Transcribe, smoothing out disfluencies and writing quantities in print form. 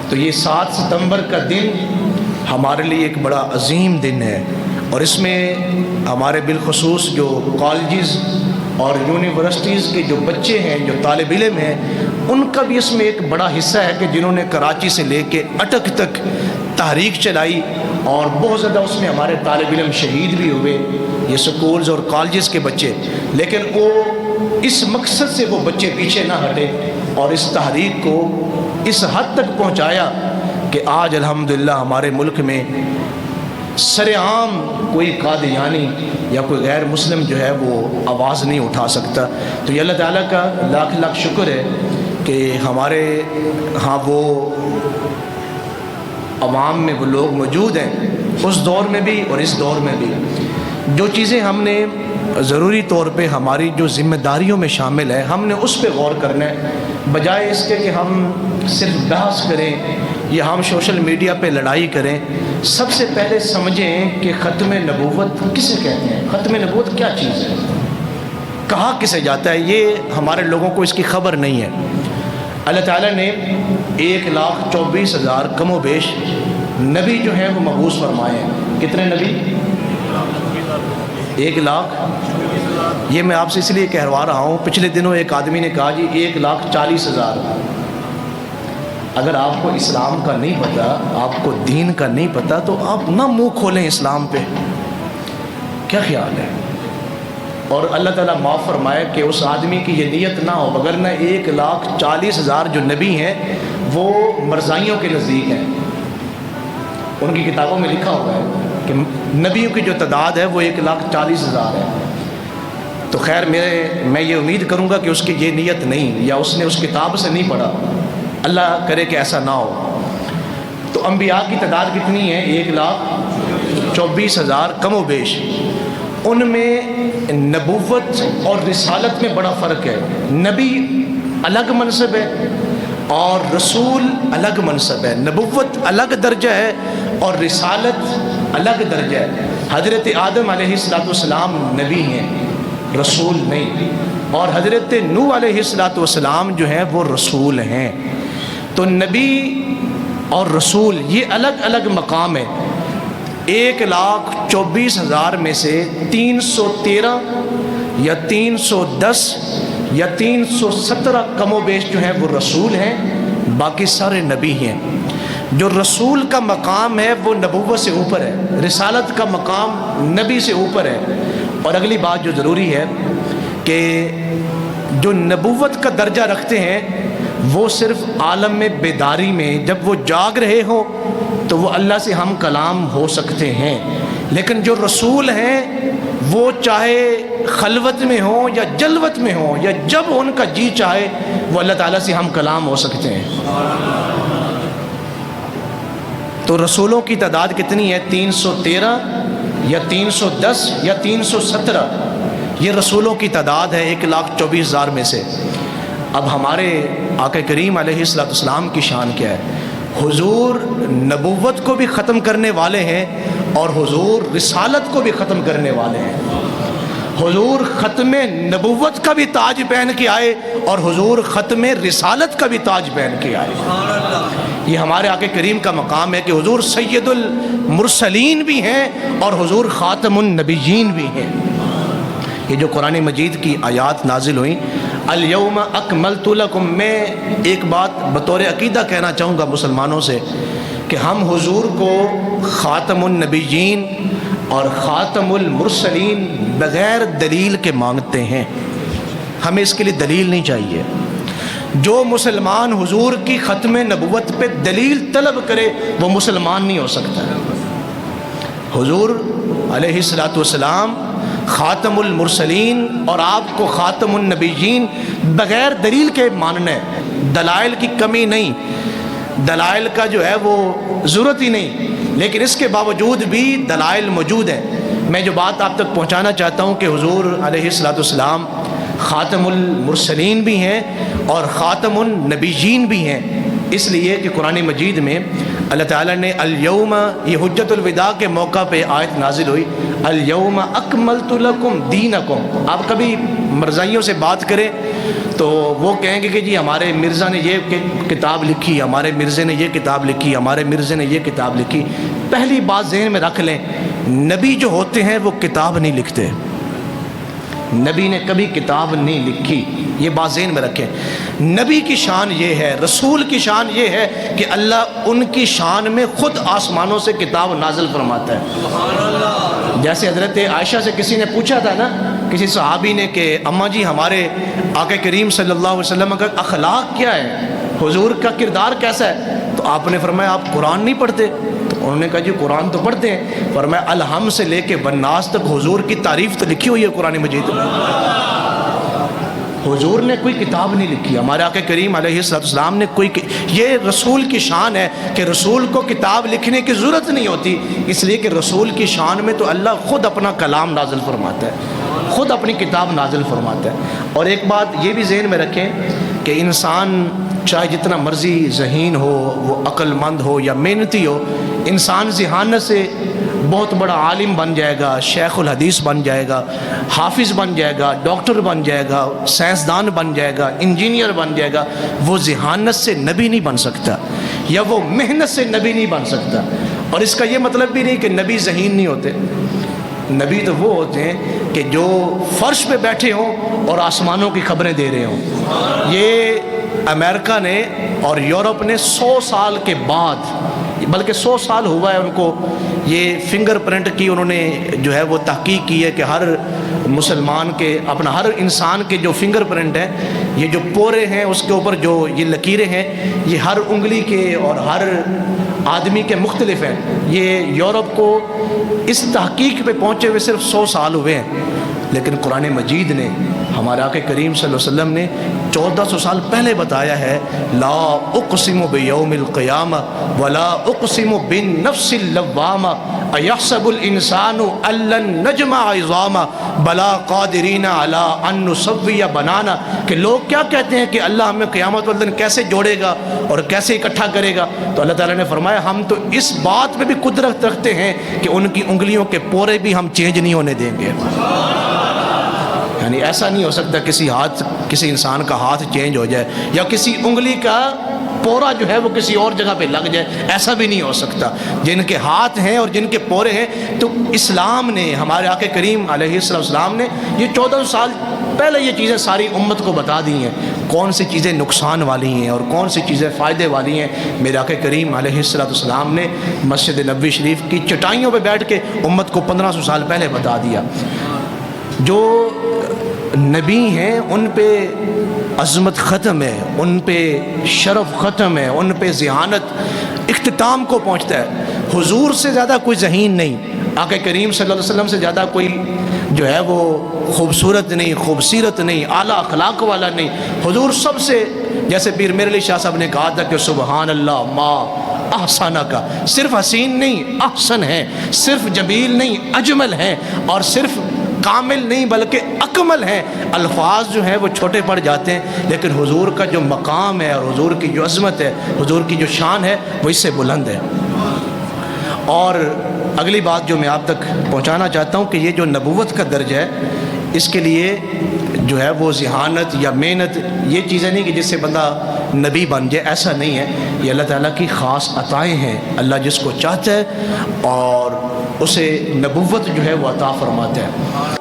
تو یہ 7 ستمبر کا دن ہمارے لیے ایک بڑا عظیم دن ہے، اور اس میں ہمارے بالخصوص جو کالجز اور یونیورسٹیز کے جو بچے ہیں، جو طالب علم ہیں، ان کا بھی اس میں ایک بڑا حصہ ہے کہ جنہوں نے کراچی سے لے کے اٹک تک تحریک چلائی، اور بہت زیادہ اس میں ہمارے طالب علم شہید بھی ہوئے، یہ سکولز اور کالجز کے بچے، لیکن وہ اس مقصد سے وہ بچے پیچھے نہ ہٹے اور اس تحریک کو اس حد تک پہنچایا کہ آج الحمدللہ ہمارے ملک میں سر عام کوئی قادیانی یا کوئی غیر مسلم جو ہے وہ آواز نہیں اٹھا سکتا۔ تو یہ اللہ تعالیٰ کا لاکھ لاکھ شکر ہے کہ ہمارے ہاں وہ عوام میں وہ لوگ موجود ہیں، اس دور میں بھی اور اس دور میں بھی۔ جو چیزیں ہم نے ضروری طور پہ ہماری جو ذمہ داریوں میں شامل ہے، ہم نے اس پہ غور کرنا ہے، بجائے اس کے کہ ہم صرف بحث کریں یا ہم سوشل میڈیا پہ لڑائی کریں۔ سب سے پہلے سمجھیں کہ ختم نبوت کسے کہتے ہیں، ختم نبوت کیا چیز ہے، کہا کسے جاتا ہے، یہ ہمارے لوگوں کو اس کی خبر نہیں ہے۔ اللہ تعالیٰ نے 1,24,000 کم و بیش نبی جو ہیں وہ مبعوث فرمائے ہیں۔ کتنے نبی؟ 1,00,000۔ یہ میں آپ سے اس لیے کہوا رہا ہوں، پچھلے دنوں ایک آدمی نے کہا جی 1,40,000۔ اگر آپ کو اسلام کا نہیں پتہ، آپ کو دین کا نہیں پتہ، تو آپ نہ منہ کھولیں اسلام پہ۔ کیا خیال ہے؟ اور اللہ تعالیٰ معاف فرمائے کہ اس آدمی کی یہ نیت نہ ہو، مگر نہ 1,40,000 جو نبی ہیں وہ مرزائیوں کے نزدیک ہیں۔ ان کی کتابوں میں لکھا ہوا ہے کہ نبیوں کی جو تعداد ہے وہ 1,40,000 ہے۔ تو خیر میں یہ امید کروں گا کہ اس کی یہ نیت نہیں، یا اس نے اس کتاب سے نہیں پڑھا، اللہ کرے کہ ایسا نہ ہو۔ تو انبیاء کی تعداد کتنی ہے؟ 1,24,000 کم و بیش۔ ان میں نبوت اور رسالت میں بڑا فرق ہے۔ نبی الگ منصب ہے اور رسول الگ منصب ہے۔ نبوت الگ درجہ ہے اور رسالت الگ درجہ ہے۔ حضرت آدم علیہ السلام نبی ہیں، رسول نہیں، اور حضرت نوح علیہ السلام جو ہیں وہ رسول ہیں۔ تو نبی اور رسول یہ الگ الگ مقام ہے۔ 1,24,000 میں سے 313 یا 310 یا 317 کم و بیش جو ہیں وہ رسول ہیں، باقی سارے نبی ہیں۔ جو رسول کا مقام ہے وہ نبوت سے اوپر ہے، رسالت کا مقام نبی سے اوپر ہے۔ اور اگلی بات جو ضروری ہے کہ جو نبوت کا درجہ رکھتے ہیں وہ صرف عالم میں بیداری میں جب وہ جاگ رہے ہوں تو وہ اللہ سے ہم کلام ہو سکتے ہیں، لیکن جو رسول ہیں وہ چاہے خلوت میں ہوں یا جلوت میں ہوں یا جب ان کا جی چاہے وہ اللہ تعالیٰ سے ہم کلام ہو سکتے ہیں۔ تو رسولوں کی تعداد کتنی ہے؟ 313 یا 310 یا 317، یہ رسولوں کی تعداد ہے 1,24,000 میں سے۔ اب ہمارے آقا کریم علیہ السلام کی شان کیا ہے؟ حضور نبوت کو بھی ختم کرنے والے ہیں اور حضور رسالت کو بھی ختم کرنے والے ہیں۔ حضور ختم نبوت کا بھی تاج پہن کے آئے اور حضور ختم رسالت کا بھی تاج پہن کے آئے۔ یہ ہمارے آقا کریم کا مقام ہے کہ حضور سید المرسلین بھی ہیں اور حضور خاتم النبیین بھی ہیں۔ یہ جو قرآن مجید کی آیات نازل ہوئیں، الیوم اکملت لکم، میں ایک بات بطور عقیدہ کہنا چاہوں گا مسلمانوں سے کہ ہم حضور کو خاتم النبیین اور خاتم المرسلین بغیر دلیل کے مانگتے ہیں۔ ہمیں اس کے لیے دلیل نہیں چاہیے۔ جو مسلمان حضور کی ختم نبوت پہ دلیل طلب کرے وہ مسلمان نہیں ہو سکتا۔ حضور علیہ السلام خاتم المرسلین اور آپ کو خاتم النبیین بغیر دلیل کے ماننا ہے۔ دلائل کی کمی نہیں، دلائل کا جو ہے وہ ضرورت ہی نہیں، لیکن اس کے باوجود بھی دلائل موجود ہیں۔ میں جو بات آپ تک پہنچانا چاہتا ہوں کہ حضور علیہ السلام خاتم المرسلین بھی ہیں اور خاتم النبیین بھی ہیں، اس لیے کہ قرآن مجید میں اللہ تعالیٰ نے الیوم، یہ حجت الوداع کے موقع پہ آیت نازل ہوئی، الیوم اکملت لکم دینکم۔ آپ کبھی مرزائیوں سے بات کریں تو وہ کہیں گے کہ جی ہمارے مرزا نے یہ کتاب لکھی، ہمارے مرزے نے یہ کتاب لکھی، ہمارے مرزے نے یہ کتاب لکھی۔ پہلی بات ذہن میں رکھ لیں، نبی جو ہوتے ہیں وہ کتاب نہیں لکھتے، نبی نے کبھی کتاب نہیں لکھی، یہ بات ذہن میں رکھیں۔ نبی کی شان یہ ہے، رسول کی شان یہ ہے کہ اللہ ان کی شان میں خود آسمانوں سے کتاب نازل فرماتا ہے۔ جیسے حضرت عائشہ سے کسی نے پوچھا تھا نا، کسی صحابی نے کہ اماں جی ہمارے آقا کریم صلی اللہ علیہ وسلم کا اخلاق کیا ہے، حضور کا کردار کیسا ہے؟ تو آپ نے فرمایا آپ قرآن نہیں پڑھتے؟ تو انہوں نے کہا جی قرآن تو پڑھتے ہیں۔ فرمایا الحم سے لے کے والناس تک حضور کی تعریف تو لکھی ہوئی ہے قرآن مجید میں۔ حضور نے کوئی کتاب نہیں لکھی، ہمارے آقا کریم علیہ السلام نے یہ رسول کی شان ہے کہ رسول کو کتاب لکھنے کی ضرورت نہیں ہوتی، اس لیے کہ رسول کی شان میں تو اللہ خود اپنا کلام نازل فرماتا ہے، خود اپنی کتاب نازل فرماتا ہے۔ اور ایک بات یہ بھی ذہن میں رکھیں کہ انسان چاہے جتنا مرضی ذہین ہو، وہ عقل مند ہو یا محنتی ہو، انسان ذہانت سے بہت بڑا عالم بن جائے گا، شیخ الحدیث بن جائے گا، حافظ بن جائے گا، ڈاکٹر بن جائے گا، سائنسدان بن جائے گا، انجینئر بن جائے گا، وہ ذہانت سے نبی نہیں بن سکتا، یا وہ محنت سے نبی نہیں بن سکتا۔ اور اس کا یہ مطلب بھی نہیں کہ نبی ذہین نہیں ہوتے، نبی تو وہ ہوتے ہیں کہ جو فرش پہ بیٹھے ہوں اور آسمانوں کی خبریں دے رہے ہوں۔ یہ امریکہ نے اور یورپ نے 100 سال کے بعد، بلکہ 100 سال ہوا ہے ان کو، یہ فنگر پرنٹ کی انہوں نے جو ہے وہ تحقیق کی ہے کہ ہر مسلمان کے، اپنا ہر انسان کے جو فنگر پرنٹ ہیں، یہ جو پورے ہیں اس کے اوپر جو یہ لکیریں ہیں، یہ ہر انگلی کے اور ہر آدمی کے مختلف ہیں۔ یہ یورپ کو اس تحقیق پہ پہنچے ہوئے صرف 100 سال ہوئے ہیں، لیکن قرآن مجید نے، ہمارے آقا کریم صلی اللہ علیہ وسلم نے 1400 سال پہلے بتایا ہے، لا اقسم بیوم القیامہ ولا اقسم بالنفس اللوامہ ایحسب الانسان ان لن نجمع عظامہ بلا قادرین علی ان نسوی بنانا، کہ لوگ کیا کہتے ہیں کہ اللہ ہمیں قیامت والے دن کیسے جوڑے گا اور کیسے اکٹھا کرے گا؟ تو اللہ تعالیٰ نے فرمایا ہم تو اس بات پہ بھی قدرت رکھتے ہیں کہ ان کی انگلیوں کے پورے بھی ہم چینج نہیں ہونے دیں گے۔ یعنی ایسا نہیں ہو سکتا کسی انسان کا ہاتھ چینج ہو جائے یا کسی انگلی کا پورا جو ہے وہ کسی اور جگہ پہ لگ جائے، ایسا بھی نہیں ہو سکتا۔ جن کے ہاتھ ہیں اور جن کے پورے ہیں، تو اسلام نے، ہمارے آقا کریم علیہ السلام نے یہ 14 سال پہلے یہ چیزیں ساری امت کو بتا دی ہیں، کون سی چیزیں نقصان والی ہیں اور کون سی چیزیں فائدے والی ہیں۔ میرے آقا کریم علیہ السلام نے مسجد نبوی شریف کی چٹائیوں پہ بیٹھ کے امت کو 1500 سال پہلے بتا دیا۔ جو نبی ہیں ان پہ عظمت ختم ہے، ان پہ شرف ختم ہے، ان پہ ذہانت اختتام کو پہنچتا ہے۔ حضور سے زیادہ کوئی ذہین نہیں، آقا کریم صلی اللہ علیہ وسلم سے زیادہ کوئی جو ہے وہ خوبصورت نہیں، خوبصیرت نہیں، اعلیٰ اخلاق والا نہیں۔ حضور سب سے، جیسے پیر میرے علی شاہ صاحب نے کہا تھا کہ سبحان اللہ ما احسانہ کا، صرف حسین نہیں احسن ہے، صرف جمیل نہیں اجمل ہے، اور صرف کامل نہیں بلکہ اکمل ہیں۔ الفاظ جو ہیں وہ چھوٹے پڑ جاتے ہیں، لیکن حضور کا جو مقام ہے اور حضور کی جو عظمت ہے، حضور کی جو شان ہے، وہ اس سے بلند ہے۔ اور اگلی بات جو میں آپ تک پہنچانا چاہتا ہوں کہ یہ جو نبوت کا درجہ ہے، اس کے لیے جو ہے وہ ذہانت یا محنت، یہ چیزیں نہیں کہ جس سے بندہ نبی بن جائے، ایسا نہیں ہے۔ یہ اللہ تعالیٰ کی خاص عطائیں ہیں، اللہ جس کو چاہتا ہے اور اسے نبوت جو ہے وہ عطا فرماتا ہے۔